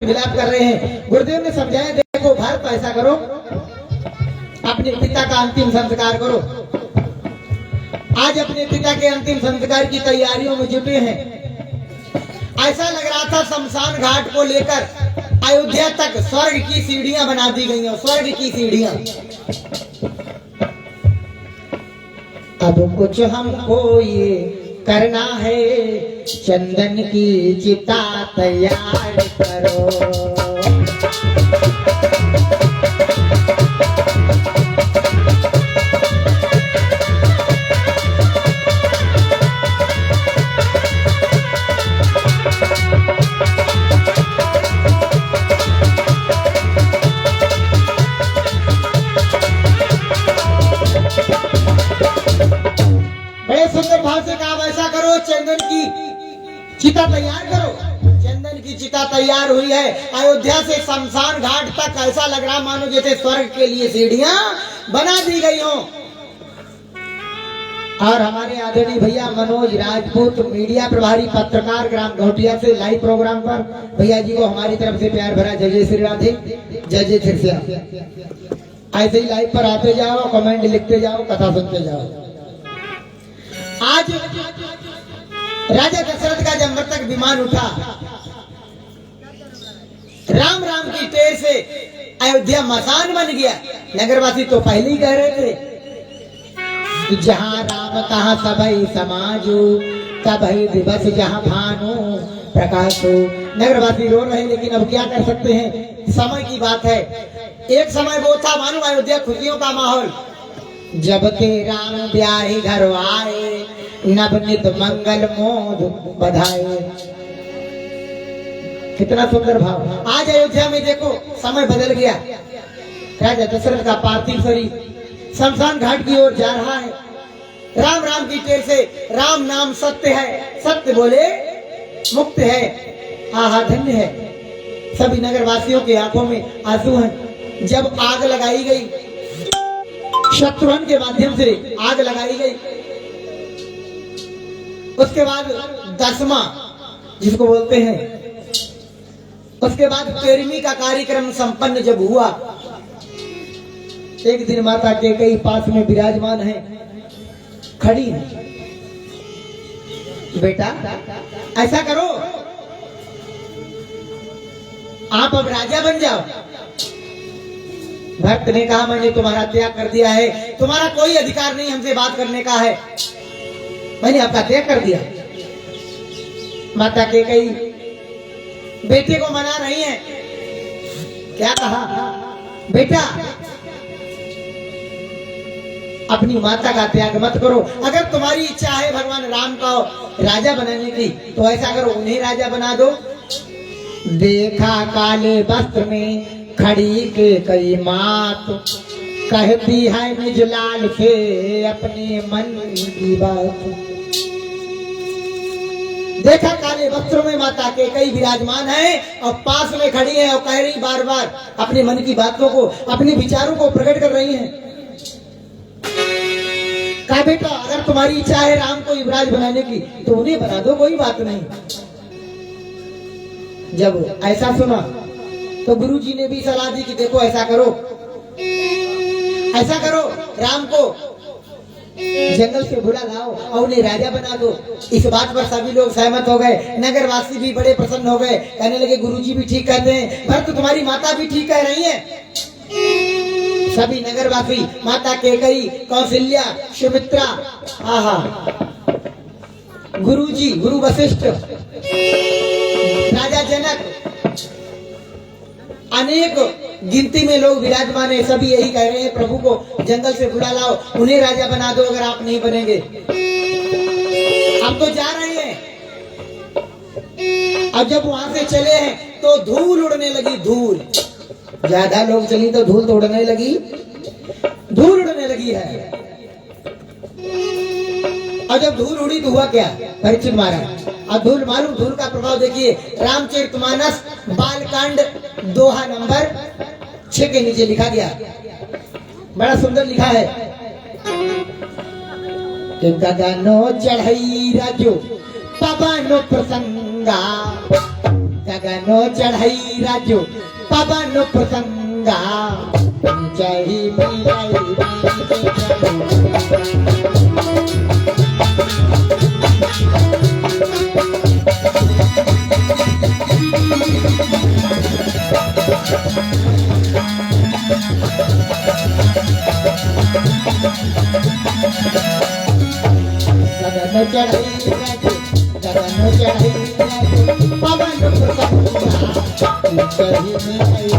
विलाप कर रहे हैं। गुरुदेव ने समझाया, देखो भरत ऐसा करो, अपने पिता का अंतिम संस्कार करो। आज अपने पिता के अंतिम संस्कार की तैयारियों में जुटे हैं। ऐसा लग रहा था शमशान घाट को लेकर अयोध्या तक स्वर्ग की सीढ़ियां बना दी गई हैं, स्वर्ग की सीढ़ियां। अब कुछ हमको ये करना है, चंदन की चिता तैयार करो। बड़े सुंदर भाव से कहा, ऐसा करो चंदन की चिता तैयार करो। चंदन की चिता तैयार हुई है। अयोध्या से शमशान घाट तक ऐसा लग रहा मानो जैसे स्वर्ग के लिए सीढ़ियां बना दी गई हों। और हमारे आदरणीय भैया मनोज राजपूत, मीडिया प्रभारी पत्रकार, ग्राम घोटिया से लाइव प्रोग्राम पर भैया जी को हमारी तरफ से प्यार भरा जय जय श्री राधे, जय जय सिरसिया। ऐसे ही लाइव पर आते जाओ, कमेंट लिखते जाओ, कथा सुनते जाओ। आज राजा दशरथ का जब मृतक विमान उठा, राम राम की टेर से अयोध्या मसान बन गया। नगरवासी तो पहले ही कह रहे थे, जहां राम तहां सबई समाजो, तबई दिवस जहां भानु प्रकाशो। नगरवासी रो रहे, लेकिन अब क्या कर सकते हैं, समय की बात है। एक समय वो था मानो अयोध्या खुशियों का माहौल। जब के राम ब्याही घर आए, नवनित मंगल मोद बधाए। कितना सुंदर भाव। आज अयोध्या में देखो समय बदल गया। राजा दशरथ का पार्थिव शरीर शमशान घाट की ओर जा रहा है। राम राम की टेर से राम नाम सत्य है, सत्य बोले मुक्त है, आहा धन्य है। सभी नगरवासियों की आंखों में आंसू हैं। जब आग लगाई गई, शत्रुघ्न के माध्यम से आग लगाई गई, उसके बाद 10वां जिसको बोलते हैं, उसके बाद 13वीं का कार्यक्रम संपन्न जब हुआ, एक दिन माता कैकेयी पास में विराजमान है, खड़ी है। बेटा ऐसा करो, आप अब राजा बन जाओ। भक्त ने कहा, मैंने तुम्हारा त्याग कर दिया है, तुम्हारा कोई अधिकार नहीं हमसे बात करने का है, मैंने आपका त्याग कर दिया। माता कैकेयी बेटे को मना रही है। क्या कहा, बेटा अपनी माता का त्याग मत करो। अगर तुम्हारी इच्छा है भगवान राम को राजा बनाने की, तो ऐसा करो, उन्हें राजा बना दो। देखा काले वस्त्र में खड़ी कैकेयी मात, कहती है निज लाल से अपने मन की बात। देखा काले वस्त्रों में माता कैकेयी विराजमान है और पास में खड़ी है और कह रही बार बार अपने मन की बातों को, अपने विचारों को प्रकट कर रही है। कहा, बेटा अगर तुम्हारी इच्छा है राम को युवराज बनाने की, तो उन्हें बना दो, कोई बात नहीं। जब ऐसा सुना तो गुरुजी ने भी सलाह दी कि देखो ऐसा करो, ऐसा करो, राम को जंगल से बुला लाओ और उन्हें राजा बना दो। इस बात पर सभी लोग सहमत हो गए। नगरवासी भी बड़े प्रसन्न हो गए, कहने लगे गुरुजी भी ठीक कहते हैं, पर तो तुम्हारी माता भी ठीक कह रही है। सभी नगरवासी, माता कैकेयी, कौशल्या, सुमित्रा, आहा, गुरुजी, गुरु वशिष्ठ, राजा जनक, अनेक गिनती में लोग विराजमान है। सभी यही कह रहे हैं, प्रभु को जंगल से बुला लाओ, उन्हें राजा बना दो अगर आप नहीं बनेंगे। अब तो जा रहे हैं। अब जब वहां से चले हैं तो धूल उड़ने लगी, धूल। ज्यादा लोग चली तो धूल तो उड़ने लगी, धूल उड़ने लगी है। और जब धूल उड़ी तो हुआ क्या, परीक्षित महाराज, अब धूल मालूम, धूल का प्रभाव देखिए। रामचरितमानस बालकांड दोहा नंबर 6 के नीचे लिखा गया, बड़ा सुंदर लिखा है कि गगनो चढ़ई राजो पवन प्रसंगा गगनो चढ़ई राजो पवन प्रसंगा चढ़ी मिलई गगन चढ़ई राजो गगन चढ़ई राजो पवन प्रसंगा चढ़ी मिलई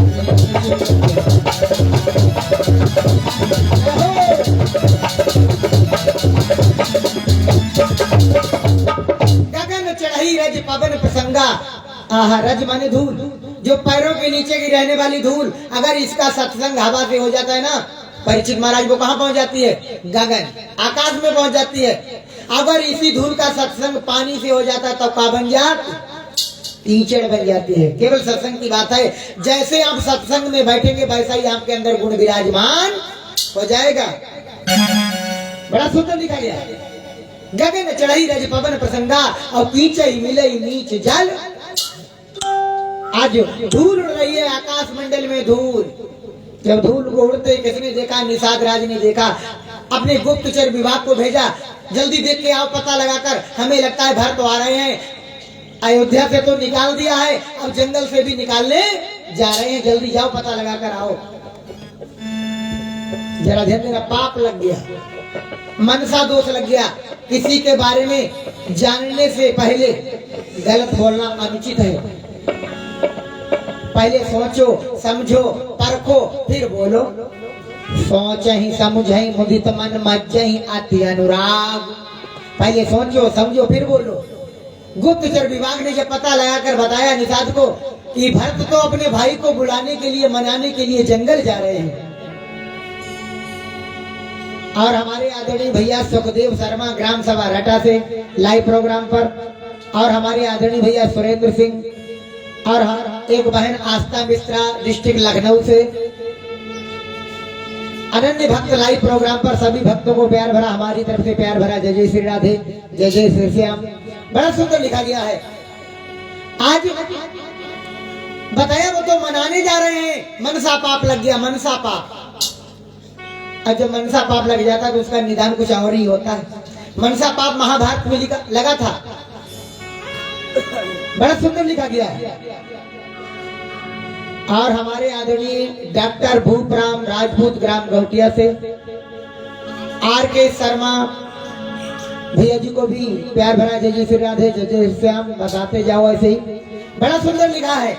गगन चढ़ई रज पवन प्रसंगा। आहा, रज माने धूल, जो पैरों के नीचे की रहने वाली धूल, अगर इसका सत्संग हवा से हो जाता है ना, परीक्षित महाराज वो कहाँ पहुंच जाती है? गगन, आकाश में पहुंच जाती है। अगर इसी धूल का सत्संग पानी से हो जाता है तो क्या बन जाती? कीचड़ बन जाती है। केवल सत्संग की बात है, जैसे आप सत्संग में बैठेंगे वैसा ही आपके अंदर गुण विराजमान हो जाएगा। बड़ा सुंदर लिखा गया, गगन चढ़ई रज पवन प्रसंगा और कीचई मिलई नीच जल। आज धूल उड़ रही है आकाश मंडल में, धूल। जब धूल को उड़ते किसने देखा? निषाद राज ने देखा, अपने गुप्तचर विभाग को भेजा, जल्दी देख के आओ, पता लगाकर। हमें लगता है भरत आ रहे हैं, अयोध्या से तो निकाल दिया है, अब जंगल से भी निकालने जा रहे हैं, जल्दी जाओ पता लगाकर आओ। जरा ध्यान देना, पाप लग गया, मनसा दोष लग गया। किसी के बारे में जानने से पहले गलत बोलना अनुचित है। पहले सोचो, समझो, परखो, फिर बोलो। सोच ही समझ ही मुदित मन मज्जहि अति अनुराग। पहले सोचो, समझो, फिर बोलो। गुप्तचर विभाग ने जब पता लगाकर बताया निषाद को कि भरत तो अपने भाई को बुलाने के लिए, मनाने के लिए जंगल जा रहे हैं, और हमारे आदरणीय भैया सुखदेव शर्मा ग्राम सभा रटा से लाइव प्रोग्राम पर, और हमारे आदरणीय भैया सुरेंद्र सिंह, और एक बहन आस्था मिश्रा डिस्ट्रिक्ट लखनऊ से, अनन्य भक्त लाइव प्रोग्राम पर सभी भक्तों को प्यार भरा, हमारी तरफ से प्यार भरा जय जय श्री राधे, जय जय श्री श्याम। बड़ा सुंदर लिखा गया है। आज बताया वो तो मनाने जा रहे हैं, मनसा पाप लग गया, मनसा पाप। और जब मनसा पाप लग जाता है तो उसका निदान कुछ और ही होता है। मनसा पाप महाभारत में लगा था, बड़ा सुंदर लिखा गया है। और हमारे आदरणीय डॉक्टर भूपराम राजपूत ग्राम गौटिया से, आर के शर्मा भैया जी को भी प्यार भरा जय जय श्री राधे, जय जय श्याम। बताते जाओ ऐसे ही, बड़ा सुंदर लिखा है।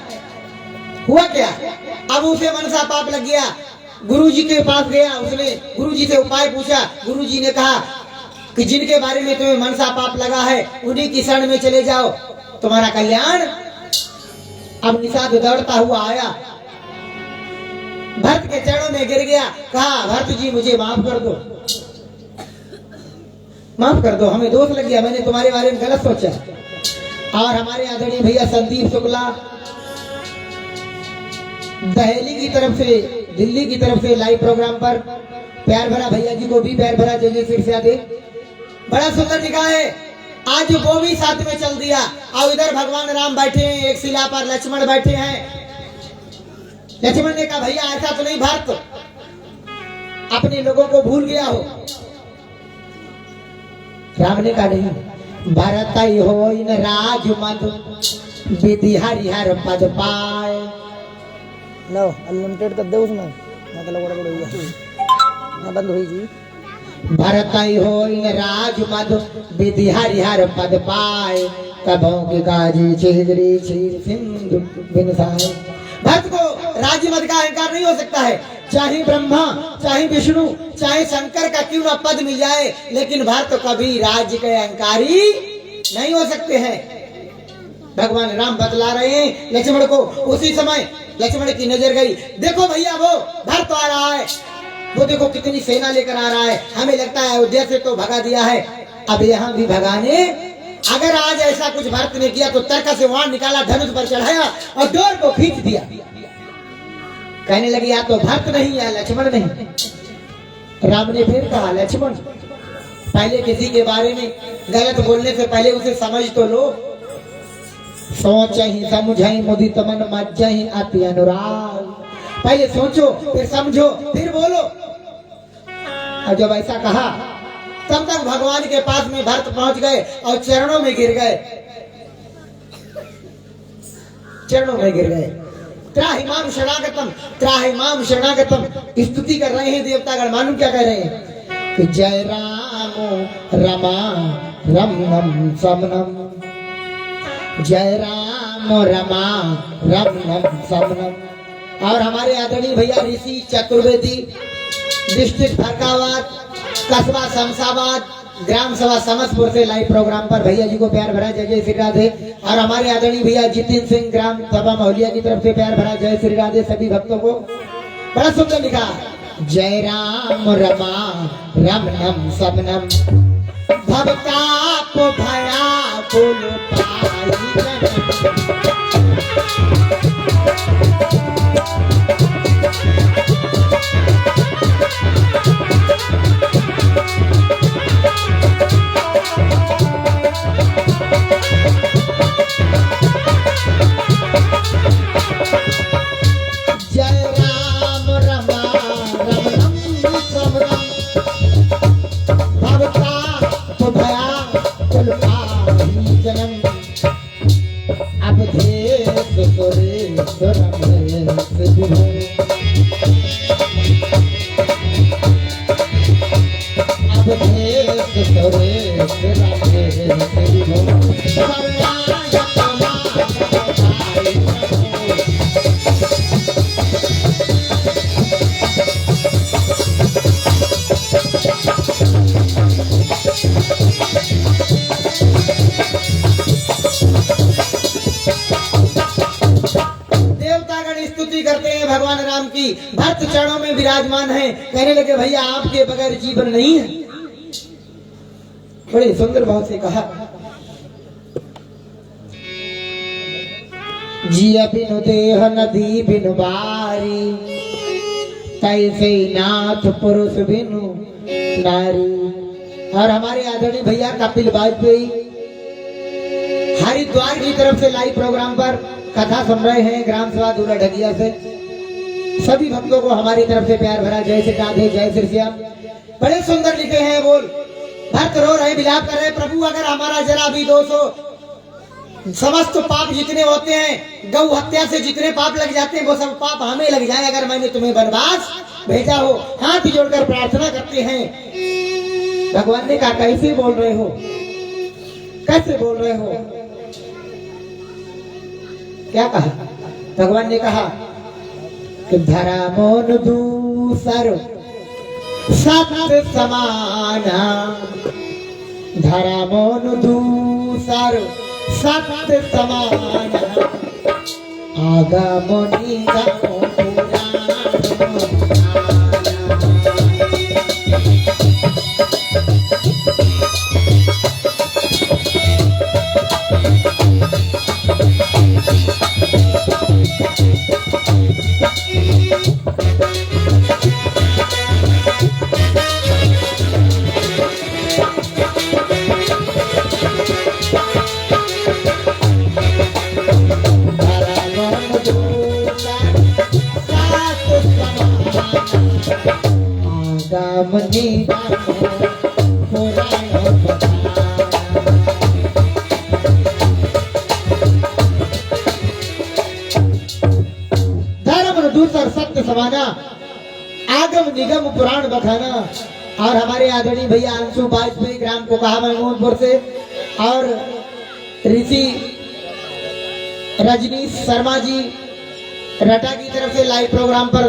हुआ क्या? अब उसे मनसा पाप लग गया, गुरुजी के पास गया, उसने गुरुजी से उपाय पूछा। गुरुजी ने कहा कि जिनके बारे में तुम्हें मनसा पाप लगा है उन्हीं की शरण में चले जाओ, तुम्हारा कल्याण। अब निषाद दौड़ता हुआ आया, भरत के चरणों में गिर गया, कहा भरत जी मुझे माफ कर दो, माफ कर दो, हमें दोष लग गया, मैंने तुम्हारे बारे में गलत सोचा। और हमारे आदरणीय भैया संदीप शुक्ला दहेली की तरफ से, दिल्ली की तरफ से लाइव प्रोग्राम पर प्यार भरा, भैया जी को भी प्यार भरा जय जय श्री राधे। बड़ा सुंदर लिखा है। आज वो भी साथ में चल दिया, और इधर भगवान राम बैठे हैं, एक शिला पर लक्ष्मण बैठे हैं। लक्ष्मण ने कहा भैया ऐसा तो नहीं, भरत अपने लोगों को भूल गया हो। राम ने कहा नहीं, भरत हो इन राज मद विधि हरिहर पद पाए। लो अनलिमिटेड कर दे उसमें, मैं तो लगोड़ा गया ना बंद हुई जी। भरत हो इन राज मद विधि हरिहर पद पाए, कभों के गाजी छिद्री क्षीर सिंधु बिनसाए। भक्त को राज्य मद का अहंकार नहीं हो सकता है, चाहे ब्रह्मा, चाहे विष्णु, चाहे शंकर का क्यों न पद मिल जाए, लेकिन भक्त कभी राज्य के अहंकारी नहीं हो सकते हैं। भगवान राम बतला रहे हैं लक्ष्मण को। उसी समय लक्ष्मण की नजर गई, देखो भैया वो भरत आ रहा है, वो देखो कितनी सेना लेकर आ रहा है, हमें लगता है अयोध्या से तो भगा दिया है, अब यहाँ भी भगाने। अगर आज ऐसा कुछ भरत ने किया तो तरका से वहां निकाला, धनुष पर चढ़ाया और डोर को खींच दिया। कहने लगे या तो भरत नहीं या लक्ष्मण नहीं। राम ने फिर कहा लक्ष्मण पहले किसी के बारे में गलत बोलने से पहले उसे समझ तो लो। सोच ही समझई मुदित मन मज्जहि अति अनुराग। पहले सोचो फिर समझो फिर बोलो। और जब ऐसा कहा तब तक भगवान के पास में भरत पहुंच गए और चरणों में गिर गए, चरणों में गिर गए। त्राहिमाम शरणागतम, त्राहिमाम शरणागतम स्तुति कर रहे हैं देवतागण। मालूम क्या कह रहे हैं कि जय राम रमा रमनम समनम, जय राम रमा रमनम समनम। और हमारे आदरणीय भैया ऋषि चतुर्वेदी, डिस्ट्रिक्ट फरकाबाद, कस्बा शमशाबाद, ग्राम सभा समस्तपुर से लाइव प्रोग्राम पर भैया जी को प्यार भरा जय जय श्री राधे। और हमारे आदरणीय भैया जितिन सिंह ग्राम सभा महुलिया की तरफ से प्यार भरा जय श्री राधे सभी भक्तों को। बड़ा सुंदर लिखा, जय राम रमा रमनम सबनम, भवताप भया कुल पाई भगवान राम की। भक्त चरणों में विराजमान है। कहने लगे भैया आपके बगैर जीवन नहीं है। बड़े सुंदर भाव से कहा, जिया बिनु देह नदी बिनु बारी, तैसे नाथ पुरुष बिनु नारी। और हमारे आदरणीय भैया कपिल वाजपेयी हरिद्वार की तरफ से लाइव प्रोग्राम पर कथा सुन रहे हैं ग्राम सभा दूल्हा ढगिया से। सभी भक्तों को हमारी तरफ से प्यार भरा जय श्री राधे जय श्री श्याम। बड़े सुंदर लिखे हैं बोल। भक्त रो रहे विलाप कर रहे, प्रभु अगर हमारा जरा भी दोष हो, समस्त पाप जितने होते हैं, गौ हत्या से जितने पाप लग जाते हैं वो सब पाप हमें लग जाए अगर मैंने तुम्हें वनवास भेजा हो। हाथ जोड़कर प्रार्थना करते हैं। भगवान ने कहा कैसे बोल रहे हो, कैसे बोल रहे हो? क्या कहा? भगवान ने कहा कि धरा मोन दूसर सत्य समाना, धरा मोन दूसर सत्य समाना, आगमनी गमो सत्य समाना, आगम निगम पुराण बखाना। और हमारे आदरणीय भैया अंशु वाजपेयी ग्राम को कहा महमूदपुर से, और ऋषि रजनीश शर्मा जी रटा की तरफ से लाइव प्रोग्राम पर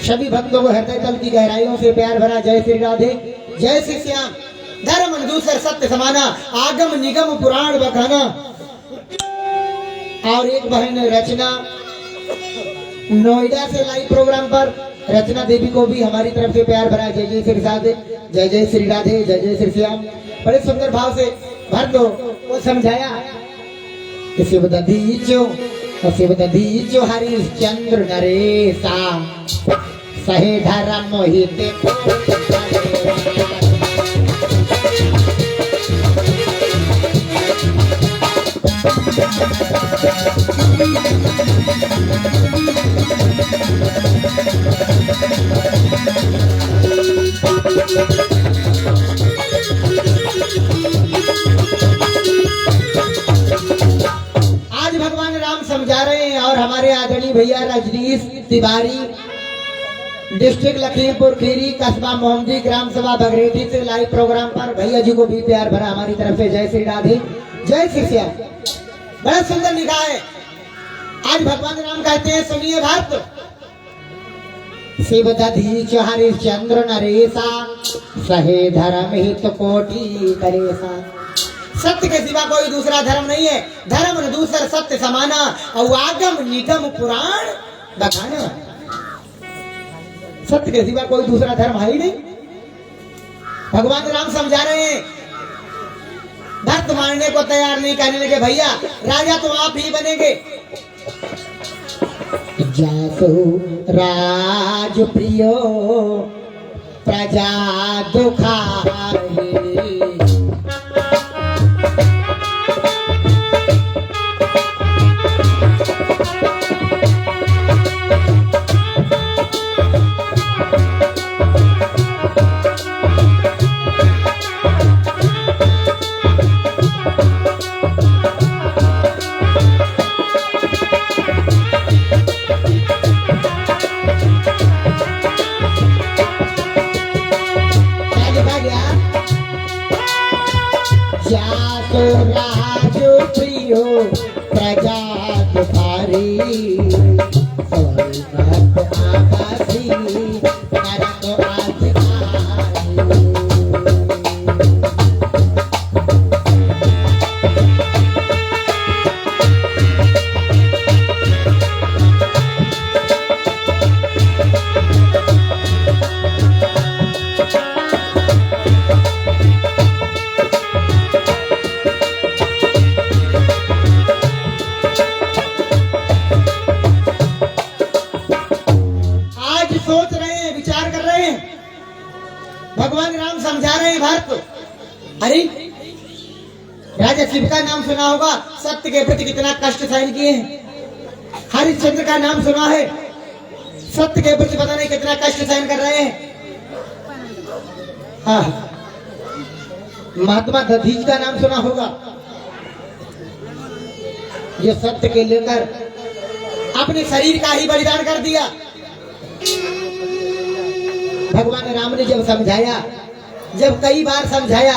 सभी भक्तों को हृदय तल की गहराइयों से प्यार भरा जय श्री राधे जय श्री श्याम। धर्म दूसर सत्य समाना, आगम निगम पुराण बखाना। और एक बहन रचना नोएडा से लाइव प्रोग्राम पर, रचना देवी को भी हमारी तरफ से प्यार भरा जय जय श्री राधे जय जय श्री राधे जय जय श्री श्याम। बड़े सुंदर भाव से भर दो वो समझाया कि शिव दधीचो हरिश्चंद्र नरेशा, सहे धर्म मोहिते आज भगवान राम समझा रहे हैं और हमारे आदरणीय भैया रजनीश तिवारी डिस्ट्रिक्ट लखीमपुर खीरी कस्बा मोहम्मदी ग्राम सभा बगरेठी से लाइव प्रोग्राम पर भैया जी को भी प्यार भरा हमारी तरफ से जय श्री राधे जय श्री श्याम। बड़ा सुंदर लिखा है। आज भगवान राम कहते हैं सुनिए भक्त शिव दधीच हरिश्चंद्र नरेशा सहे धर्म हित कोटि करेसा। सत्य के सिवा कोई दूसरा धर्म नहीं है। धर्म न दूसर सत्य समाना और आगम निगम पुराण बखाना। सत्य के सिवा कोई दूसरा धर्म है ही नहीं। भगवान राम समझा रहे हैं। भक्त मानने को तैयार नहीं, कहने लगे भैया राजा तो आप ही बनेंगे। जासु राज प्रियो प्रजा दुखारी। जासु राज प्रियो प्रजा दुखारी स्वर्गत आकाशी नरक अधिकारी। सोच रहे हैं, विचार कर रहे हैं। भगवान राम समझा रहे हैं भक्त। अरे राजा शिव का नाम सुना होगा, सत्य के प्रति कितना कष्ट सहन किए हैं। हरिश्चंद्र का नाम सुना है, सत्य के प्रति पता नहीं कितना कष्ट सहन कर रहे हैं। हाँ, महात्मा दधीच का नाम सुना होगा, जो सत्य के लेकर अपने शरीर का ही बलिदान कर दिया। भगवान राम ने जब समझाया, जब कई बार समझाया,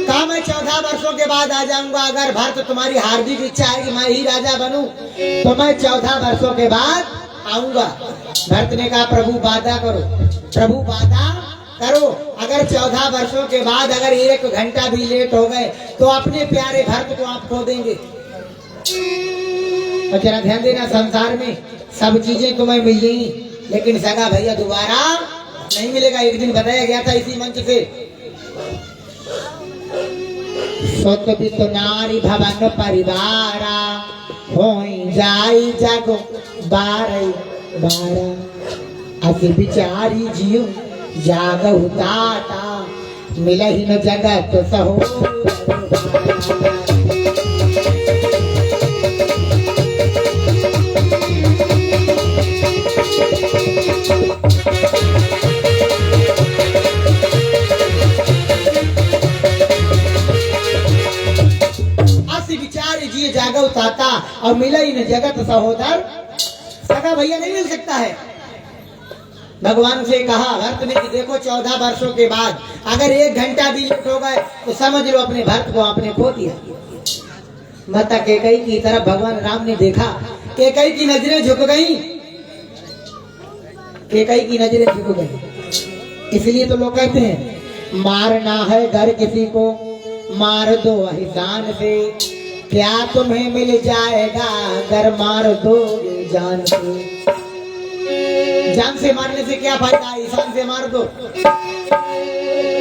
कहा मैं 14 वर्षों के बाद आ जाऊंगा। अगर भरत तुम्हारी हार्दिक इच्छा है कि मैं ही राजा बनूं, तो मैं 14 वर्षों के बाद आऊंगा। भरत ने कहा प्रभु वादा करो, प्रभु वादा करो। अगर 14 वर्षों के बाद अगर 1 घंटा भी लेट हो गए तो अपने प्यारे भरत को आप खो देंगे। और जरा ध्यान देना, संसार में सब चीजें तुम्हें मिल गई, लेकिन सगा भैया दोबारा नहीं मिलेगा। एक दिन बताया गया था इसी मंच से, सोत भी तो नारी भवन परिवारा होई जाई जागो 12 अति बिचारी जियो जागहु ताता मिलहि न जगत सहो। जिए जागो ताता और मिला ही न जगत सहोदर। सगा भैया नहीं मिल सकता है। भगवान से कहा भरत ने कि देखो 14 वर्षों के बाद अगर 1 घंटा भी लेट हो गए तो समझ लो अपने भरत को आपने खो दिया। माता कैकेयी की तरफ भगवान राम ने देखा, कैकेयी की नजरें झुक गई, कैकेयी की नजरें झुक गई। इसलिए तो लोग कहते हैं मारना है घर किसी को मार दो अहिसान से, क्या तुम्हें मिल जाएगा अगर मार दो जान से। जान से मारने से क्या फायदा, ईशान से मार दो।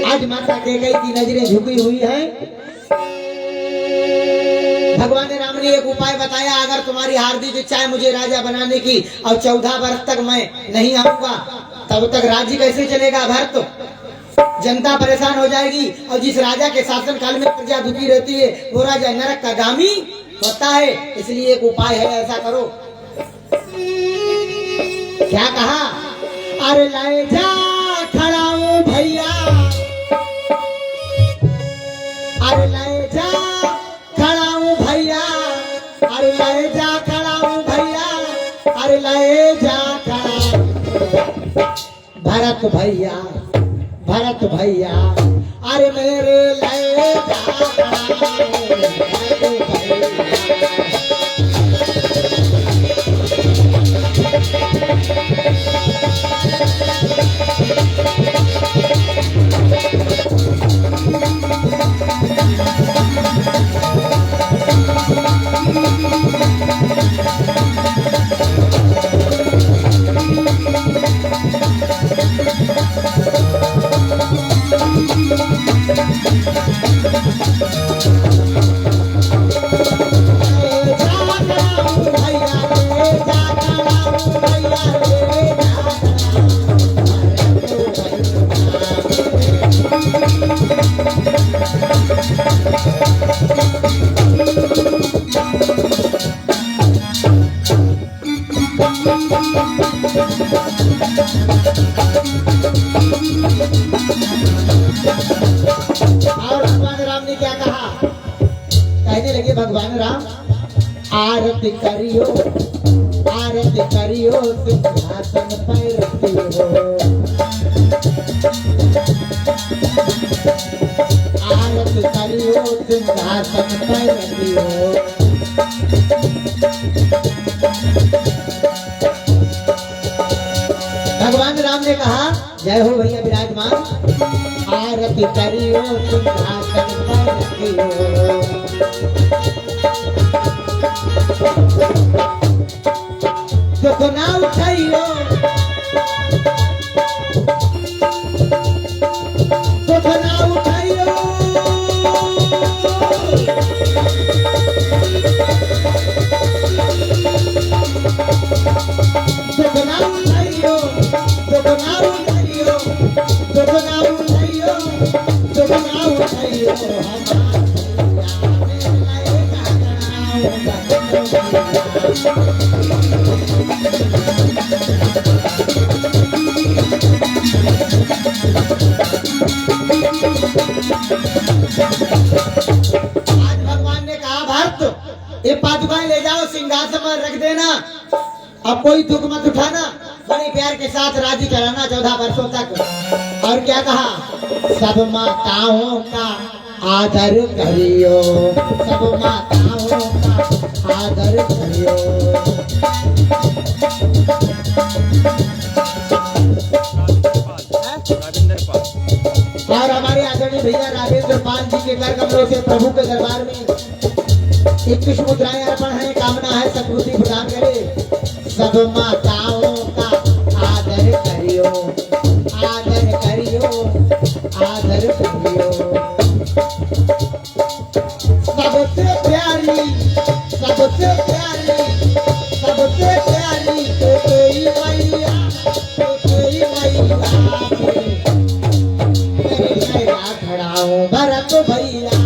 आज माता कैकेयी की नजरें झुकी हुई हैं। भगवान राम ने एक उपाय बताया, अगर तुम्हारी हार्दिक इच्छा है मुझे राजा बनाने की और 14 वर्ष तक मैं नहीं आऊंगा, तब तक राज्य कैसे चलेगा भरत। जनता परेशान हो जाएगी। और जिस राजा के शासन काल में प्रजा दुखी रहती है वो राजा नरक का गामी होता है। इसलिए एक उपाय है, ऐसा करो। क्या कहा? अरे लाए जा खड़ा हूं भैया, अरे लाए जा खड़ा हूं भैया, अरे लाए जा खड़ा हूं भैया, अरे लाए जा खड़ा भरत भैया, भरत भैया, अरे मेरे लाए जा खड़ा भरत भैया। भगवान राम, आरती करियो, आरती करियो, सिंहासन पर रखियो, आरती करियो, सिंहासन पर रखियो। भगवान राम ने कहा, जय हो भैया विराजमान, आरती करियो, सिंहासन पर रखियो। दुख ना उठाइयो, दुख ना उठाइयो, दुख ना उठाइयो, दुख ना उठाइयो, दुख ना उठाइयो, दुख ना उठाइयो। आज भगवान ने कहा, भक्त ये पादुकाएं ले जाओ, सिंहासन पर रख देना, अब कोई दुख मत उठाना, बड़े प्यार के साथ राजी कराना 14 वर्षों तक। और क्या कहा? सब माताओं का आदर करियो, सब माताओं का आदर करियो। और हमारे आदरणीय भैया राजेंद्र पाल जी के कर कमलों से प्रभु के दरबार में 21 मुद्राएं अर्पण है, कामना है सद्बुद्धि प्रदान करे। सब माताओं का आदर करियो, आदर करियो, आदर करियो। सबसे प्यारी, सबसे प्यारी, सबसे प्यारी तेरी मैया, तेरी मैया, तेरा खड़ा हूँ भरत भैया,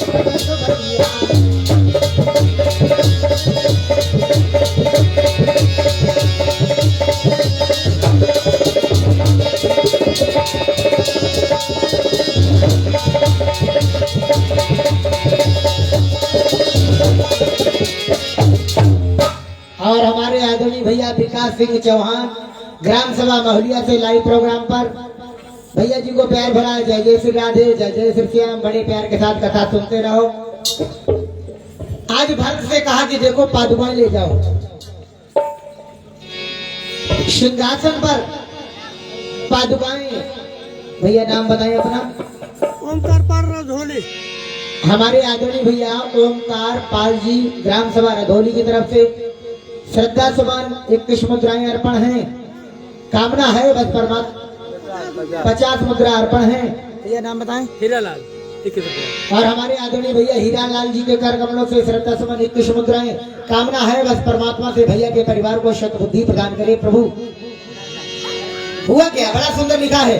भरत भैया। और हमारे आदरणीय भैया विकास सिंह चौहान ग्राम सभा महुलिया से लाइव प्रोग्राम पर भैया जी को प्यार भरा जय जय श्री राधे, जय जय श्री श्याम। बड़े प्यार के साथ कथा सुनते रहो। आज भक्त से कहा कि देखो पादुकाएं ले जाओ, सिंहासन पर पादुकाएं। भैया नाम बताएं अपना। ओमकार पाल रधोली। हमारे आदरणीय भैया ओमकार पाल जी ग्राम सभा रधोली की तरफ से श्रद्धा सुमन 21 मुद्राएं अर्पण हैं। कामना है बस परमात्मा 50 मुद्रा अर्पण है। भैया नाम बताएं। हीरालाल। और हमारे आदरणीय भैया हीरालाल जी के कर कमलों से श्रद्धा सुमन 21 मुद्राएं। कामना है बस परमात्मा से भैया के परिवार को सद्बुद्धि प्रदान करे प्रभु। हुआ क्या? बड़ा सुंदर लिखा है।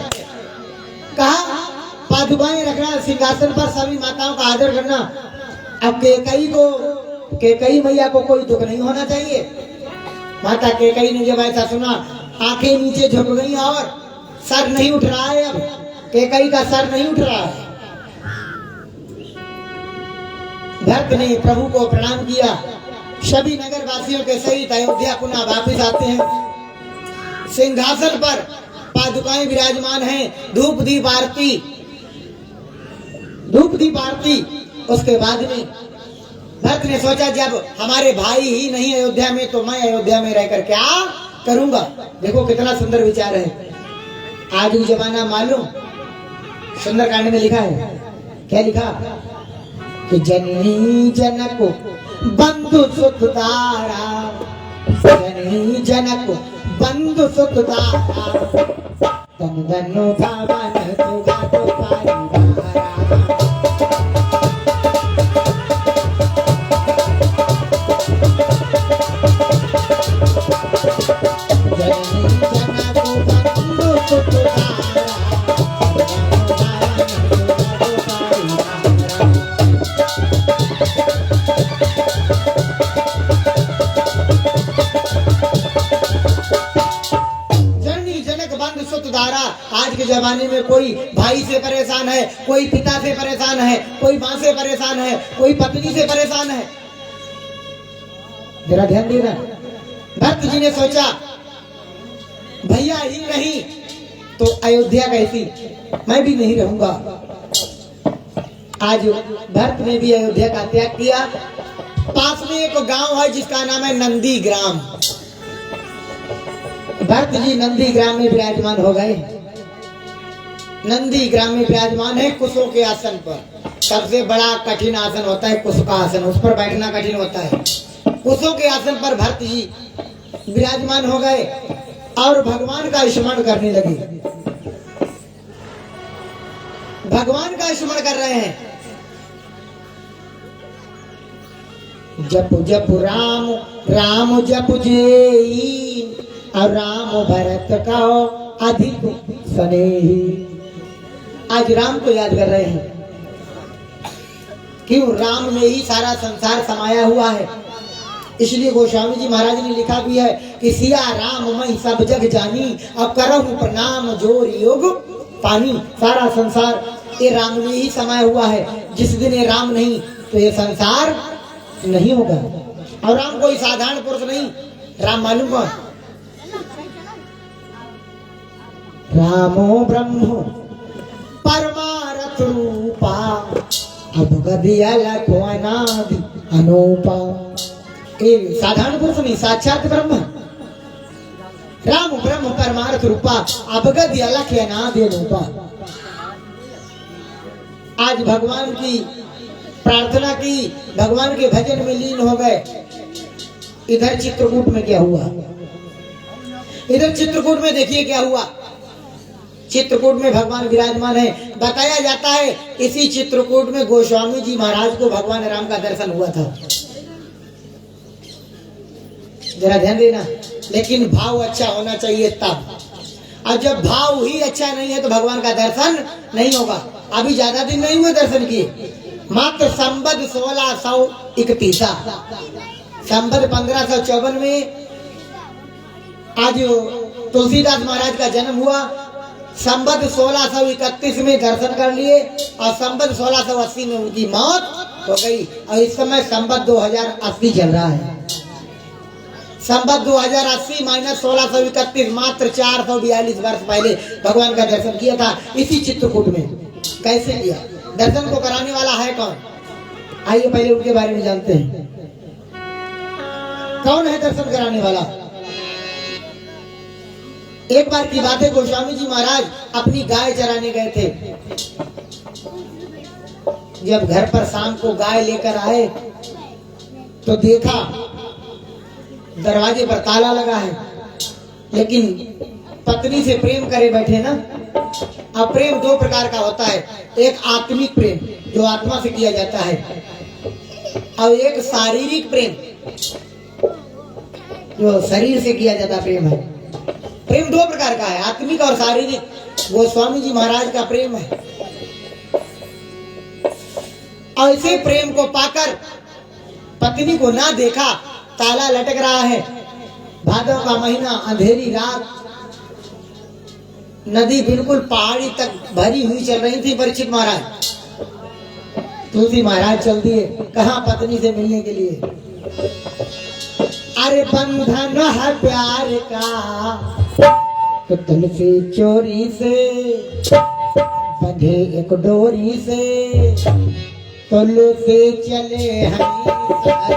कहा पादुकाएं रखना, सिंहासन पर सभी माताओं का आदर करना। अब केकई मैया को कोई दुख नहीं होना चाहिए। माता केकई ने जब ऐसा सुना, आंखें नीचे झुक गई और सर नहीं उठ रहा है। अब केकई का सर नहीं उठ रहा है। भरत ने प्रभु को प्रणाम किया। सभी नगर वासियों के सहित अयोध्या पुनः वापिस आते हैं। सिंहासन पर पादुकाएं विराजमान हैं। धूप दीप आरती। उसके बाद में भरत ने सोचा, जब हमारे भाई ही नहीं अयोध्या में तो मैं अयोध्या में रहकर क्या करूंगा। देखो कितना सुंदर विचार है। आज भी जमाना मालूम, सुंदरकांड में लिखा है, क्या लिखा कि जननी जनक बंधु सुखदारा, जननी जनक बंधु सुखदारा, तन धनु भावन तुगा तो पारिवारा। आज के जमाने में कोई भाई से परेशान है, कोई पिता से परेशान है, कोई माँ से परेशान है, कोई पत्नी से परेशान है। जरा ध्यान देना। भक्त जी ने सोचा, भैया ही नहीं तो अयोध्या कैसी, मैं भी नहीं रहूंगा। आज भरत ने भी अयोध्या का त्याग किया। पास में एक गांव है जिसका नाम है नंदी ग्राम। भरत जी नंदी ग्राम में विराजमान हो गए। नंदी ग्राम में विराजमान है कुशों के आसन पर। सबसे बड़ा कठिन आसन होता है कुश का आसन, उस पर बैठना कठिन होता है। कुशों के आसन पर भरत जी विराजमान हो गए और भगवान का स्मरण करने लगे। भगवान का स्मरण कर रहे हैं। जप जप राम राम जप जेई, और राम भरत का अधिक स्नेही। आज राम को याद कर रहे हैं। क्यों? राम में ही सारा संसार समाया हुआ है। इसलिए गोस्वामी जी महाराज ने लिखा भी है कि सिया राम मैं सब जग जानी, अब करहु प्रणाम जोर योग पानी। सारा संसार ये राम में ही समाया हुआ है। जिस दिन ये राम नहीं तो ये संसार नहीं होगा। और राम कोई साधारण पुरुष नहीं। राम मालूम कौन? रामो ब्रह्म परमारथ रूपा, अब गदिया लखवानादि अनूपा। ये साधारण पुरुष नहीं, साक्षात ब्रह्म। राम ब्रह्म परमार्थ रूपा, अवगत अलख अनादि अनूपा। आज भगवान की प्रार्थना की, भगवान के भजन में लीन हो गए। इधर चित्रकूट में क्या हुआ? इधर चित्रकूट में देखिए क्या हुआ। चित्रकूट में भगवान विराजमान है। बताया जाता है इसी चित्रकूट में गोस्वामी जी महाराज को भगवान राम का दर्शन हुआ था। जरा ध्यान देना। लेकिन भाव अच्छा होना चाहिए तब। और जब भाव ही अच्छा नहीं है तो भगवान का दर्शन नहीं होगा। अभी ज्यादा दिन नहीं हुए दर्शन किए, मात्र संबत 1631, संबत 1554 में आज तुलसीदास महाराज का जन्म हुआ। संबत 1631 में दर्शन कर लिए और संबत 1680 में उनकी मौत हो गई। और इस समय संबत 2080 चल रहा है। संबत 2080 माइनस 1631, मात्र 442 वर्ष पहले भगवान का दर्शन किया था इसी चित्रकूट में। कैसे किया? दर्शन को कराने वाला है कौन? आइए पहले उनके बारे में जानते हैं। कौन है दर्शन कराने वाला? एक बार की बात है, गोस्वामी जी महाराज अपनी गाय चराने गए थे। जब घर पर शाम को गाय लेकर आए तो देखा दरवाजे पर ताला लगा है। लेकिन पत्नी से प्रेम करे बैठे ना। अब प्रेम दो प्रकार का होता है, एक आत्मिक प्रेम जो आत्मा से किया जाता है, और एक शारीरिक प्रेम जो शरीर से किया जाता प्रेम है। प्रेम दो प्रकार का है, आत्मिक और शारीरिक। वो स्वामी जी महाराज का प्रेम है। ऐसे प्रेम को पाकर पत्नी को ना देखा, ताला लटक रहा है। भादव का महीना, अंधेरी रात, नदी बिल्कुल पहाड़ी तक भरी हुई चल रही थी। परीक्षित महाराज, तुलसी महाराज चल दिए कहा पत्नी से मिलने के लिए। अरे बंधन है प्यार का तो तुलसी चोरी से बंधे एक डोरी से, तुलसी चले हमें ससुराल।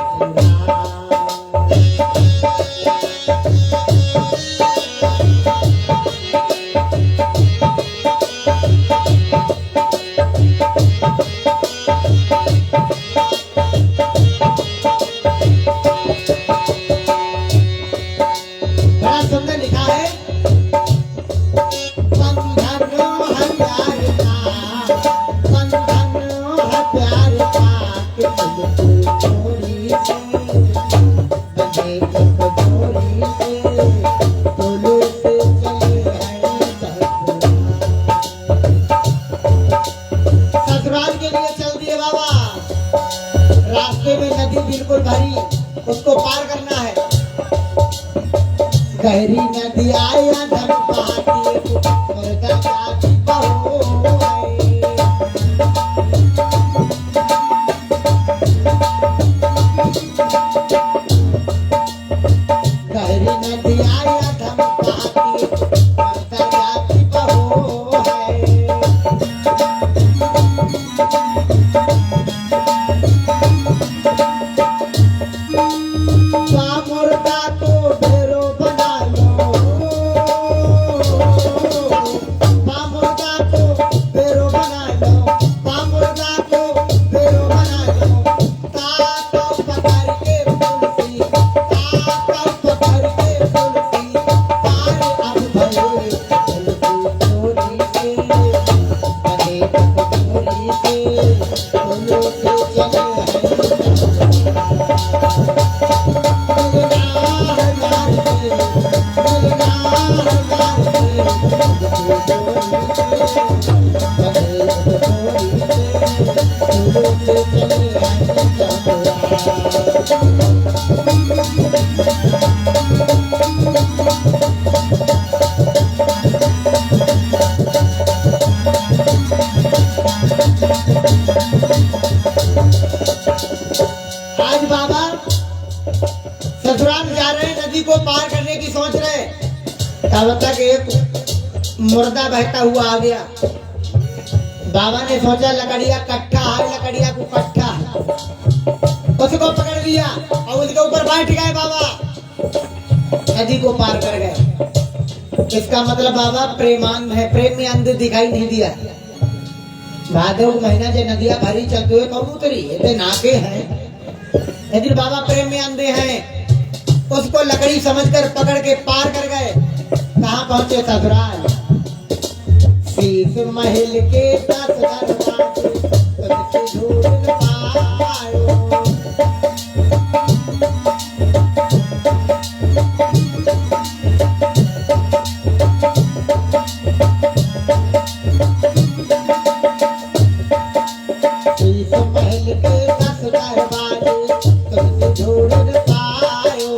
बड़ा सुंदर लिखा है, बंधन है प्यार का, बंधन है प्यार का, कि तुलसी चोरी से बंधे एक डोरी से, तुलसी चले हमें ससुराल। ससुराल के लिए चल दिए बाबा। रास्ते में नदी बिल्कुल भरी, उसको पार करना है। गहरी नदी आया धन बहाती, मुर्गा जाती बहो है। गहरी नदी आया धन बहाती, मुर्गा जाती बहो है। मुर्गा को ढेरो बना लो, मुर्गा को ढेरो बना लो, मुर्गा को ढेरो बना लो। ताका पकड़ के तुलसी, ताका पकड़ के तुलसी, पार अब भले तुलसी चोरी से बंधे एक डोरी से, तुलसी चले आज बाबा ससुराल जा रहे हैं, नदी को पार करने की सोच रहे हैं। तब तक एक मुर्दा बहता हुआ आ गया। बाबा ने सोचा लकड़िया कट्ठा है, लकड़िया को कट्ठा है, उसको पकड़ लिया और उसके ऊपर बैठ गए। बाबा नदी को पार कर गए। इसका मतलब बाबा प्रेमांध है, प्रेम में अंध दिखाई नहीं दिया। भादव महीना जो नदियां भरी चलते हुए कबूतरी ये नाके हैं, लेकिन बाबा प्रेम में अंधे हैं। उसको लकड़ी समझकर पकड़ के पार कर गए। कहाँ पहुंचे? ससुराल। शीश महल के 10 दरवाजे तुझसे ढूंढ न पायो। शीश महल के 10 दरवाजे तुझसे ढूंढ न पायो।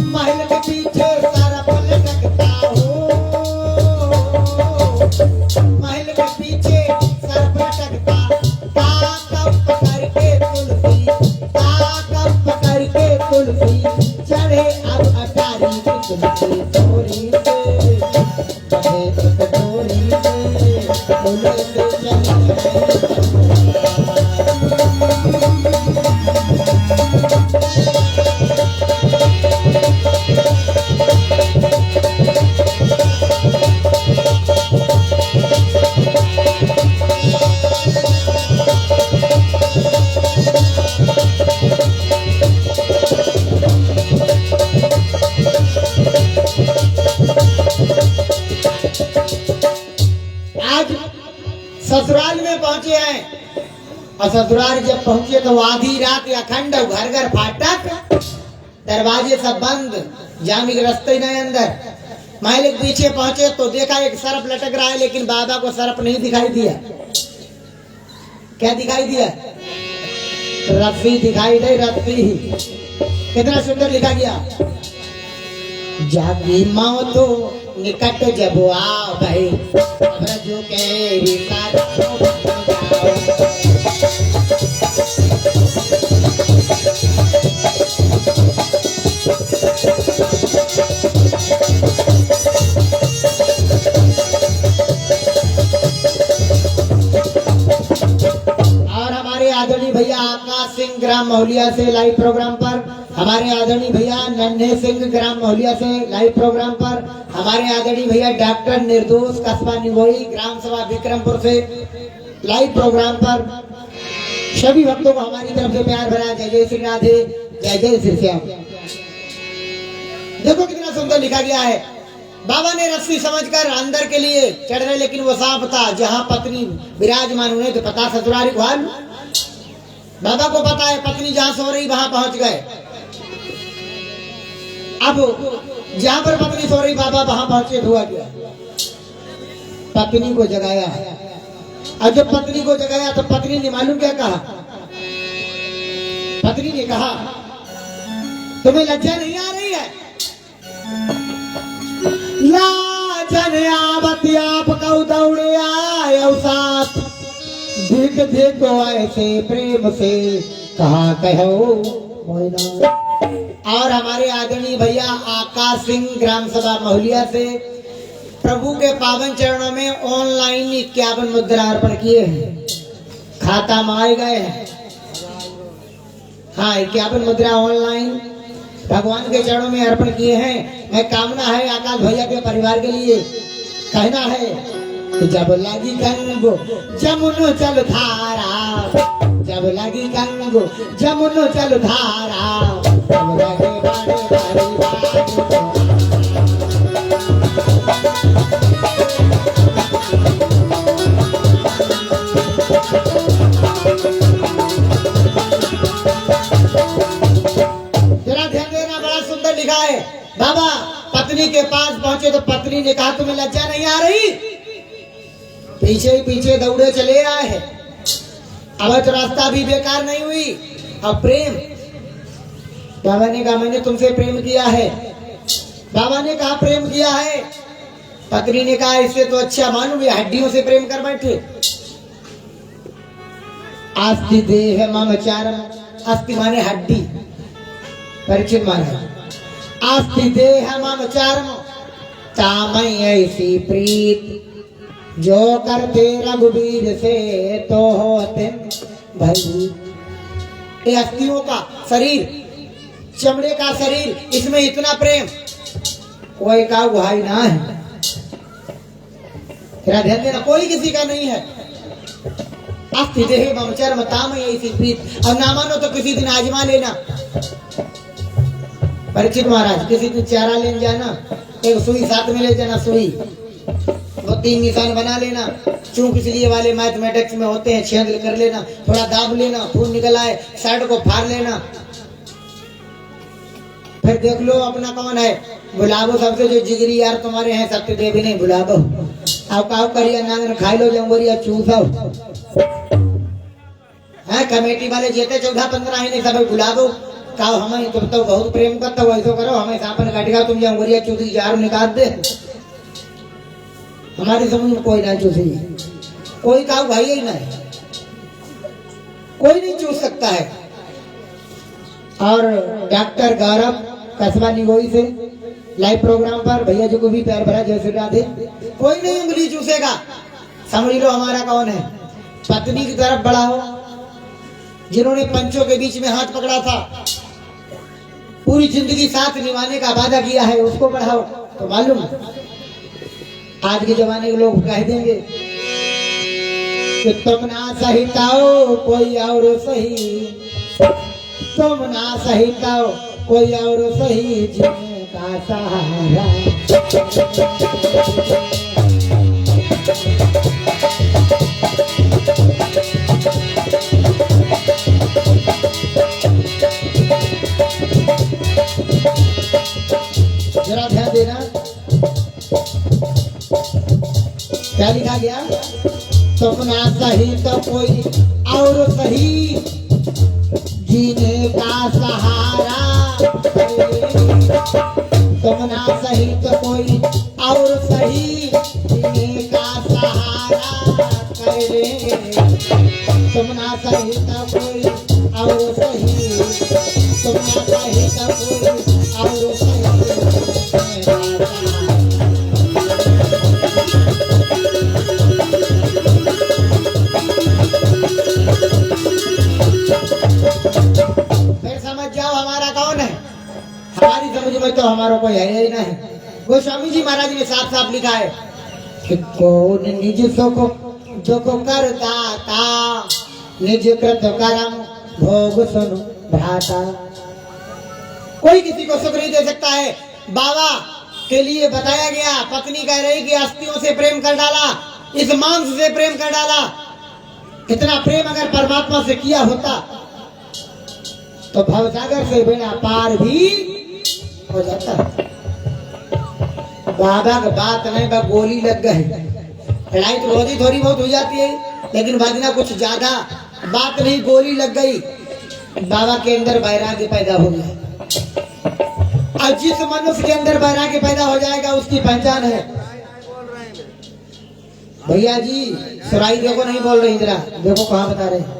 महल के पीछे सारा पलटकता हो, महल के पीछे सर पलटकता। ताका पकड़ के तुलसी, ताका पकड़ के तुलसी, चढ़े अब अटारी की तुलसी चोरी से, बंधे एक डोरी से, तुलसी चले ससुराल में पहुंचे हैं। और ससुराल जब पहुंचे तो आधी रात अखंड घर घर फाटक, दरवाजे सब बंद, जामी के रास्ते नहीं अंदर। मालिक पीछे पहुंचे तो देखा एक सर्प लटक रहा है, लेकिन बाबा को सर्प नहीं दिखाई दिया। क्या दिखाई दिया? रस्सी दिखाई दे, रस्सी। कितना सुंदर लिखा गया, जागी मौत निकट जब आओ भाई ब्रजो के और हमारे आदरणीय भैया आकाश सिंह ग्राम महुलिया से लाइव प्रोग्राम पर, हमारे आदरणीय भैया नन्हे सिंह ग्राम महुलिया से लाइव प्रोग्राम पर, हमारे आदरणीय भैया डॉक्टर निर्दोष कस्बा निगोई ग्राम सभा विक्रमपुर से लाइव प्रोग्राम पर सभी भक्तों को हमारी तरफ से प्यार भरा जय जय श्री राधे, जय जय श्री श्याम। देखो कितना सुंदर लिखा गया है। बाबा ने रस्सी समझकर अंदर के लिए चढ़ रहे, लेकिन वो सांप था। जहां पत्नी विराजमान हुए तो पता ससुरारी को हाल, बाबा को पता है पत्नी जहां सो रही वहां पहुंच गए। अब जहां पर पत्नी सो रही बाबा वहां पहुंचे, हुआ क्या, पत्नी को जगाया। और जब पत्नी को जगाया तो पत्नी ने मालूम क्या कहा? पत्नी ने कहा तुम्हें लज्जा नहीं आ रही है? लाजन आवती आप कऊ दौड़े आए साथ, देख देखो ऐसे प्रेम से कहा कहो मोइना। और हमारे आदरणीय भैया आकाश सिंह ग्राम सभा महुलिया से प्रभु के पावन चरणों में ऑनलाइन 51 मुद्रा अर्पण किए हैं, खाता में आए गए हैं। हाँ, 51 मुद्रा ऑनलाइन भगवान के चरणों में अर्पण किए हैं। मैं कामना है आकाश भैया के परिवार के लिए कहना है कि जब लगी गंगो जमुनो चल धारा, जब लगी गंगो जमुनो चल धारा, तब लगे बड़े परिवार। लिखा है बाबा पत्नी के पास पहुंचे तो पत्नी ने कहा तुम्हें लज्जा नहीं आ रही? पीछे ही पीछे दौड़े चले आए हैं। अब तो रास्ता भी बेकार नहीं हुई। अब प्रेम, बाबा ने कहा मैंने तुमसे प्रेम किया है। बाबा ने कहा प्रेम किया है? पत्नी ने कहा इससे तो अच्छा मालूम है हड्डियों से प्रेम कर बैठे। आस्ति देह मम चारम, अस्थि माने हड्डी, परिचित माना। आस्ति देह मम चारम तामय ऐसी प्रीत, जो करते रघुवीर से तो होते भाई। ये अस्थियों का शरीर, चमड़े का शरीर, इसमें इतना प्रेम कोई का भाई ना है। तेरा ध्यान देना, कोई किसी का नहीं है। अस्थि देह मम चर्म तामय ऐसी प्रीत। और ना मानो तो किसी दिन आजमा लेना। परिचित महाराज किसी दिन चारा लेने जाना, एक सुई साथ में ले जाना, सुई 2-3 निशान बना लेना। चूंक इसलिए वाले मैथमेटिक्स में होते हैं, छेद कर लेना, थोड़ा दाब लेना, खून निकल आए शर्ट को फाड़ लेना। फिर देख लो अपना कौन है, बुलाबो सबसे जो जिगरी यार तुम्हारे हैं सत्य देवी नहीं बुलाबो। आप काव करिया नांगन खाई लो जंगोरिया चूसो है। कमेटी वाले जेते 14-15 ही नहीं सब बुलाबो। काव हमें तुम तो बहुत प्रेम करता हो, ऐसा करो हमें सापन काटेगा तुम जंगोरिया चूसी जार निकाल दे। हमारी समझ में कोई ना चूसी, कोई काव भाई ही नहीं, कोई नहीं चूस सकता है। और डॉक्टर गौरव कस्बा निगोई से लाइव प्रोग्राम पर भैया जी को भी प्यार भरा जय श्री राधे। कोई नहीं उंगली चूसेगा, समझ लो हमारा कौन है। पत्नी की तरफ बढ़ाओ, जिन्होंने पंचों के बीच में हाथ पकड़ा था, पूरी जिंदगी साथ निभाने का वादा किया है, उसको बढ़ाओ। तो मालूम आज के जमाने के लोग कह देंगे कि तुम ना सहिताओ कोई और सही, तुम ना सहिताओ कोई और सही, जिनका सहारा। गया, तुम ना सही तो कोई और सही जीने का सहारा करे। तुम ना सही तो कोई और सही जीने का सहारा करे। तुम ना सही तो कोई और सही, तुम ना सही तो कोई और सही जीने का फिर समझ जाओ हमारा कौन है। हमारी समझ में तो हमारा कोई है ही नहीं। गोस्वामी जी महाराज ने साफ साफ लिखा है कि कौन निज सुख दुख कर दाता, निज कृत कर्म भोग सुन भ्राता। कोई किसी को सुख नहीं दे सकता है। बाबा के लिए बताया गया, पत्नी कह रही कि अस्थियों से प्रेम कर डाला, इस मांस से प्रेम कर डाला। इतना प्रेम अगर परमात्मा से किया होता तो भवसागर से बेड़ा पार भी हो जाता। बाबा का बात नहीं, बा गोली लग गई। लड़ाई तो रोजी थोड़ी बहुत हो जाती है, लेकिन बाजना कुछ ज्यादा बात नहीं, गोली लग गई। बाबा के अंदर वैराग्य पैदा हो गया। और जिस मनुष्य के अंदर वैराग्य पैदा हो जाएगा उसकी पहचान है। भैया जी सुराई देखो, नहीं बोल रही, इधर देखो कहाँ बता रहे।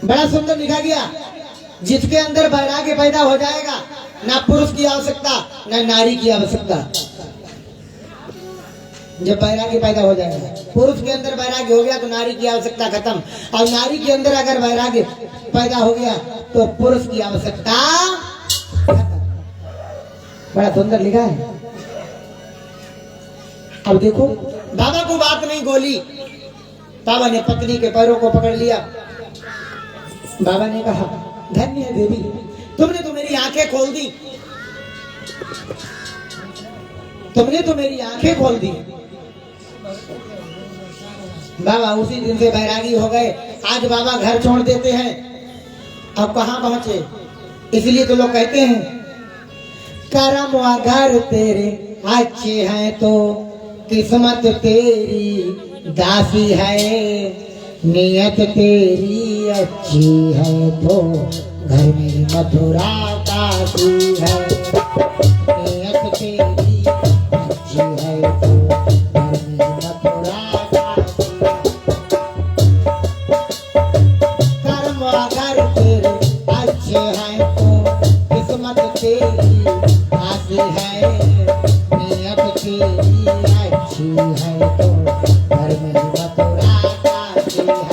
बड़ा सुंदर लिखा गया, जिसके अंदर वैराग्य पैदा हो जाएगा, ना पुरुष की आवश्यकता ना नारी की आवश्यकता। जब वैराग्य पैदा हो जाएगा, पुरुष के अंदर वैराग्य हो गया तो नारी की आवश्यकता खत्म, और नारी के अंदर अगर वैराग्य पैदा हो गया तो पुरुष की आवश्यकता खत्म। बड़ा सुंदर लिखा है। अब देखो, बाबा को बात नहीं, गोली। बाबा ने पत्नी के पैरों को पकड़ लिया। बाबा ने कहा, धन्य है देवी, तुमने तो मेरी आंखें खोल दी, तुमने तो मेरी आंखें खोल दी। बाबा उसी दिन से बैरागी हो गए। आज बाबा घर छोड़ देते हैं, अब कहाँ पहुंचे। इसलिए तो लोग कहते हैं, कर्म व घर तेरे अच्छे हैं तो किस्मत तेरी दासी है, नियत तेरी अच्छी है तो घर में मथुरा काशी है। नियत तेरी अच्छी है तो घर में मथुरा काशी है। कर्म अगर तेरे अच्छे हैं तो किस्मत तेरी दासी है, नियत तेरी अच्छी है तो घर में मथुरा काशी है।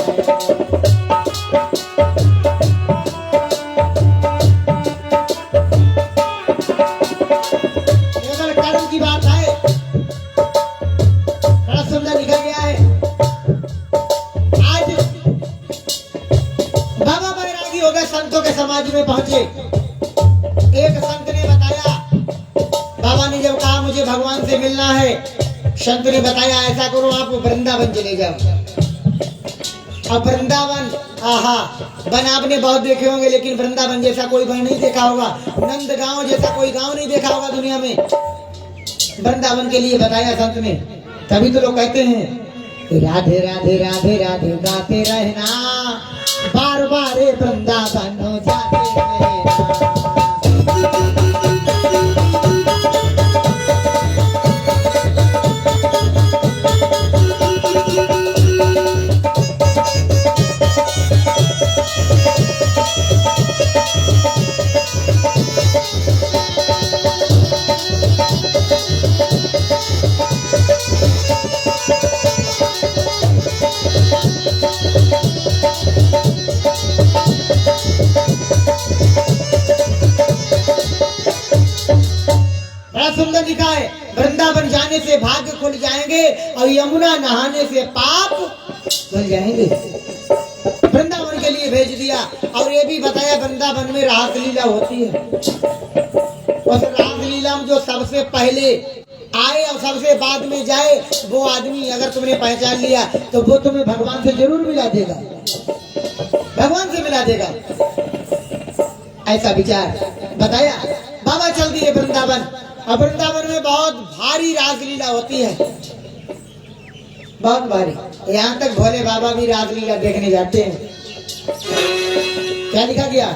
केवल कर्म की बात है, बड़ा सुंदर लिखा गया है। आज बाबा बैरागी हो गए, संतों के समाज में पहुंचे। एक संत ने बताया, बाबा ने जब कहा मुझे भगवान से मिलना है, संत ने बताया ऐसा करो आप वृंदावन चले जाओ। अब वृंदावन, आहा, वन आपने बहुत देखे होंगे, लेकिन वृंदावन जैसा कोई वन नहीं देखा होगा। नंद गांव जैसा कोई गांव नहीं देखा होगा दुनिया में। वृंदावन के लिए बताया संत ने। तभी तो लोग कहते हैं, राधे राधे राधे राधे गाते रहना, बार बार वृंदावन हो जाते रहना। सुंदर लिखा है, वृंदावन जाने से भाग्य खुल जाएंगे और यमुना नहाने से पाप धुल जाएंगे। वृंदावन के लिए भेज दिया, और ये भी बताया वृंदावन में रासलीला होती है। उस रासलीला में जो सबसे पहले आए और सबसे बाद में जाए, वो आदमी अगर तुमने पहचान लिया तो वो तुम्हें भगवान से जरूर मिला देगा, भगवान से मिला देगा। ऐसा विचार बताया। बाबा चल दिए वृंदावन। अब वृंदावन में बहुत भारी रासलीला होती है। बहुत भारी। यहाँ तक भोले बाबा भी रासलीला देखने जाते हैं। क्या लिखा गया?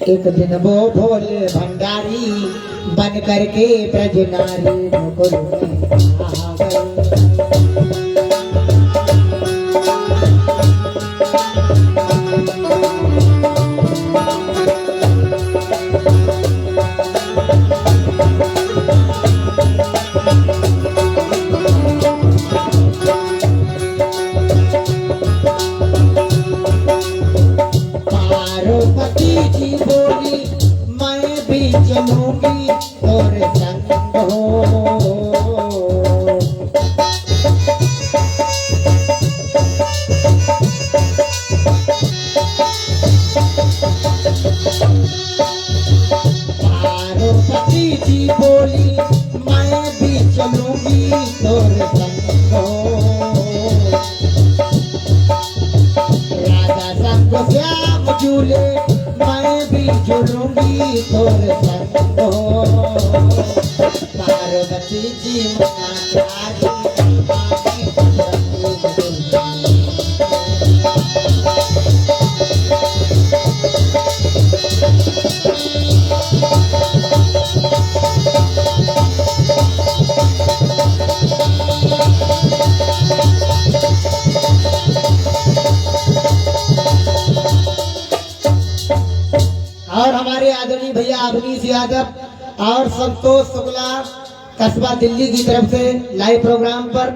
एक दिन वो भोले भंडारी बन करके ब्रज नारी मुकुल में आ गए। पार्वती जी बोली मैं भी चलूंगी और संग हो। पार्वती जी बोली मैं भी चलूंगी और संग हो। राधा संग श्याम झूले मैं भी झूलूंगी तोर संग हो। पार्वती जी मना प्यारी और हमारे आदरणीय भैया अवनीश यादव और संतोष शुक्ला कस्बा दिल्ली की तरफ से लाइव प्रोग्राम पर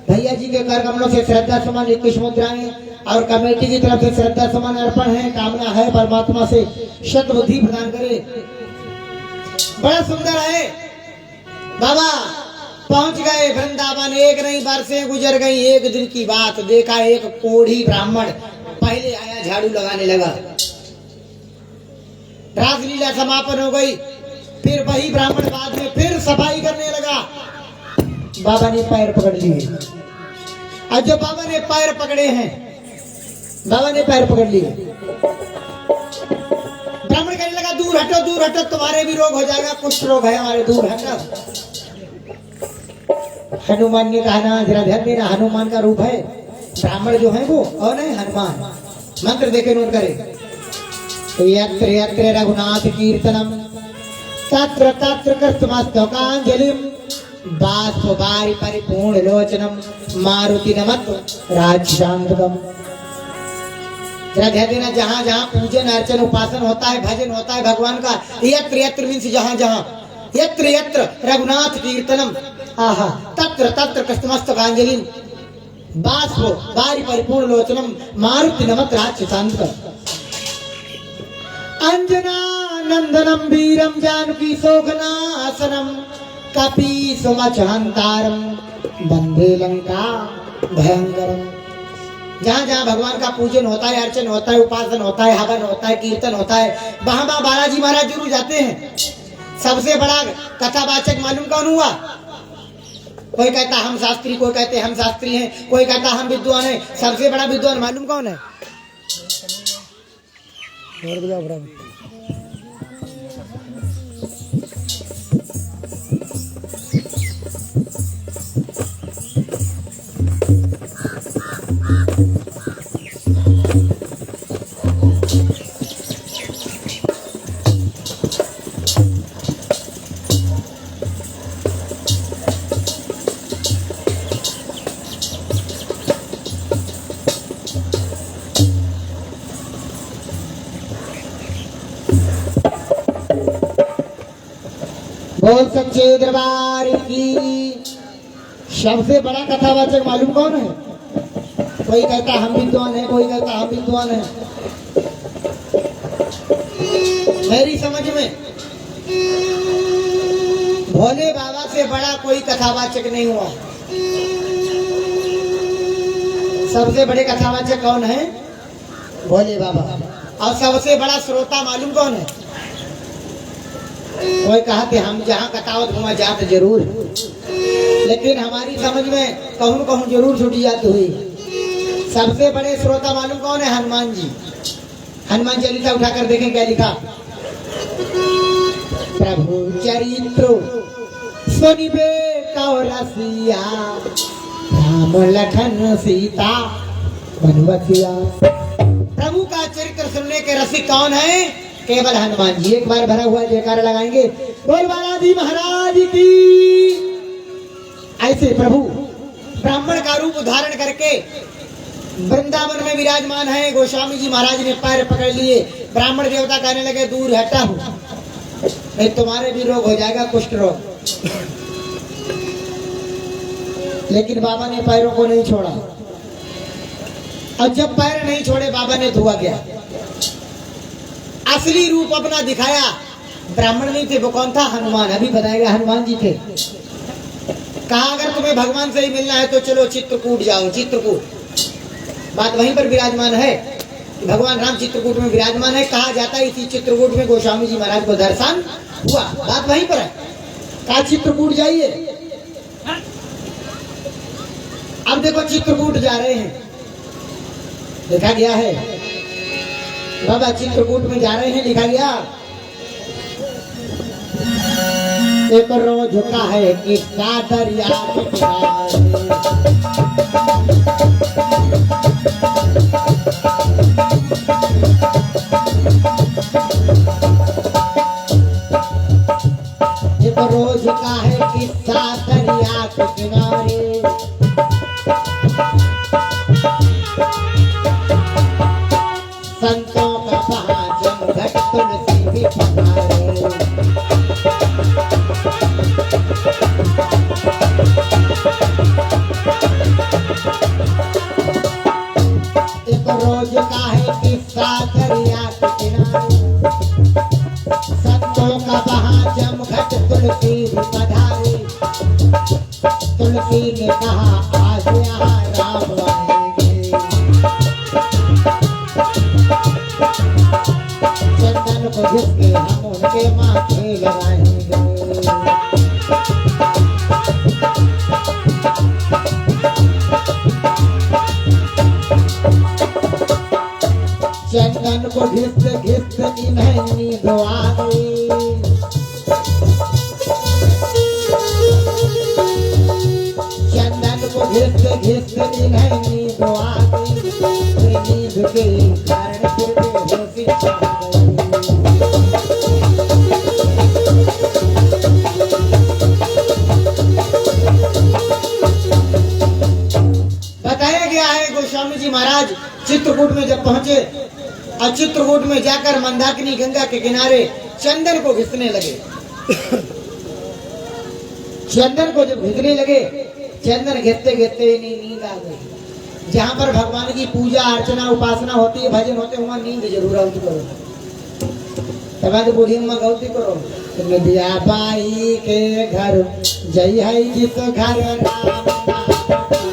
भैया जी के कर कमलों से श्रद्धा सुमन 21 मुद्राएं और कमेटी की तरफ से श्रद्धा सुमन अर्पण है। कामना है परमात्मा से शत बुद्धि प्रदान करे। बड़ा सुंदर है बाबा। पहुंच गए वृंदावन। एक नहीं बरसें गुजर गई। एक दिन की बात, देखा एक कोढ़ी ब्राह्मण पहले आया, झाड़ू लगाने लगा। रासलीला समापन हो गई। फिर वही ब्राह्मण बाद में फिर सफाई करने लगा। बाबा ने पैर पकड़ लिए। और जो बाबा ने पैर पकड़े हैं, बाबा ने पैर पकड़ लिए। ब्राह्मण कहने लगा दूर हटो, तुम्हारे भी रोग हो जाएगा, कुछ रोग है हमारे, दूर हटो। हनुमान ने कहा ना, जरा ध्यान देना, हनुमान का रूप है। ब्राह्मण जो है वो और है हनुमान। मंत्र देखे नोट करे। यत्र यत्र रघुनाथ कीर्तनम तत्र तत्र कृतमस्तकांजलिम बाष्पवारि परिपूर्ण लोचनम मारुति नमत राजशांगम। जरा ध्यान देना, जहाँ जहाँ पूजन अर्चन उपासन होता है, भजन होता है भगवान का, यत्र यत्र मीन्स जहाँ जहाँ, यत्र यत्र रघुनाथ कीर्तनम आहा तत्र तत्र कृतमस्तकांजलिम बाष्पवारि परिपूर्ण लोचनम मारुति नमत राजशांगम। अंजना नंदनम वीरम जानकी शोकनाशनम कपि सुमचहंतारम वंदे लंका भयंकरम। जहाँ जहाँ भगवान का पूजन होता है, अर्चन होता है, उपासन होता है, हवन होता है, कीर्तन होता है, वहाँ बालाजी महाराज जरूर जाते हैं। सबसे बड़ा कथावाचक मालूम कौन हुआ? कोई कहता हम शास्त्री, कोई कहते हम शास्त्री हैं, कोई कहता हम विद्वान हैं। सबसे बड़ा विद्वान मालूम कौन है? बोल सच्चे दरबार की। सबसे बड़ा कथावाचक मालूम कौन है? कोई कहता हम विद्वान है, कोई कहता हम विद्वान है। मेरी समझ में भोले बाबा से बड़ा कोई कथावाचक नहीं हुआ। सबसे बड़े कथावाचक कौन है? भोले बाबा। और सबसे बड़ा श्रोता मालूम कौन है? कोई कहते हम जहाँ कथावत घुमा जाते जरूर, लेकिन हमारी समझ में कहूँ कहूँ जरूर छूटी जाती हुई। सबसे बड़े श्रोता मालूम कौन है? हनुमान जी। हनुमान चालीसा उठाकर देखें क्या लिखा। प्रभु चरित्र सुनिबे कौ रसिया राम लखन सीता बनवतिया। प्रभु का चरित्र सुनने के रसिक कौन है? केवल हनुमान जी। एक बार भरा हुआ जयकारा लगाएंगे, बोल बालाजी महाराज की। ऐसे प्रभु ब्राह्मण का रूप धारण करके वृंदावन में विराजमान है। गोस्वामी जी महाराज ने पैर पकड़ लिए। ब्राह्मण देवता कहने लगे, दूर हटा हूं, नहीं तुम्हारे भी रोग हो जाएगा, कुष्ठ रोग। लेकिन बाबा ने पैरों को नहीं छोड़ा, और जब पैर नहीं छोड़े बाबा ने धुआ गया। असली रूप अपना दिखाया। ब्राह्मण नहीं थे, वो कौन था? हनुमान। अभी बताएगा, हनुमान जी थे। कहा अगर तुम्हें भगवान से ही मिलना है तो चलो चित्रकूट जाओ। चित्रकूट बात वहीं पर विराजमान है, भगवान राम चित्रकूट में विराजमान है। कहा जाता है इसी चित्रकूट में गोस्वामी जी महाराज को दर्शन हुआ। बात वहीं पर है। कहा चित्रकूट जाइए। अब देखो चित्रकूट जा रहे हैं, लिखा गया है बाबा चित्रकूट में जा रहे हैं, लिखा गया। एक रोज का है किस्सा दरिया के किनारे। एक रोज का है किस्सा दरिया के किनारे। संतों का बहा जमघट तुलसी भी पधारे। एक रोज का है किस्सा दरिया के किनारे। संतों का बहा जमघट तुलसी भी पधारे। तुलसी ने कहा आज यहाँ राम आएंगे। चंदन को घिसके हम उनके माथे लगाएंगे। चंदन को घिस घिस इन्हें नींद आ गई। चंदन को घिस घिस इन्हें नींद आ गई। नींद के कारण फिर बेहोशी छा गई। बताया गया है गोस्वामी जी महाराज चित्रकूट में जब पहुंचे और चित्रकूट में जाकर मंदाकिनी गंगा के किनारे चंदन को घिसने लगे। चंदन को जब घिसने लगे, चंदन घिसते घिसते नींद आ गई। जहाँ पर भगवान की पूजा अर्चना उपासना होती है, भजन होते हैं, वहाँ नींद जरूर आती करो। तब बूढ़ी अम्मा गलती करो, नदिया बाई के घर जय है जिस घर राम।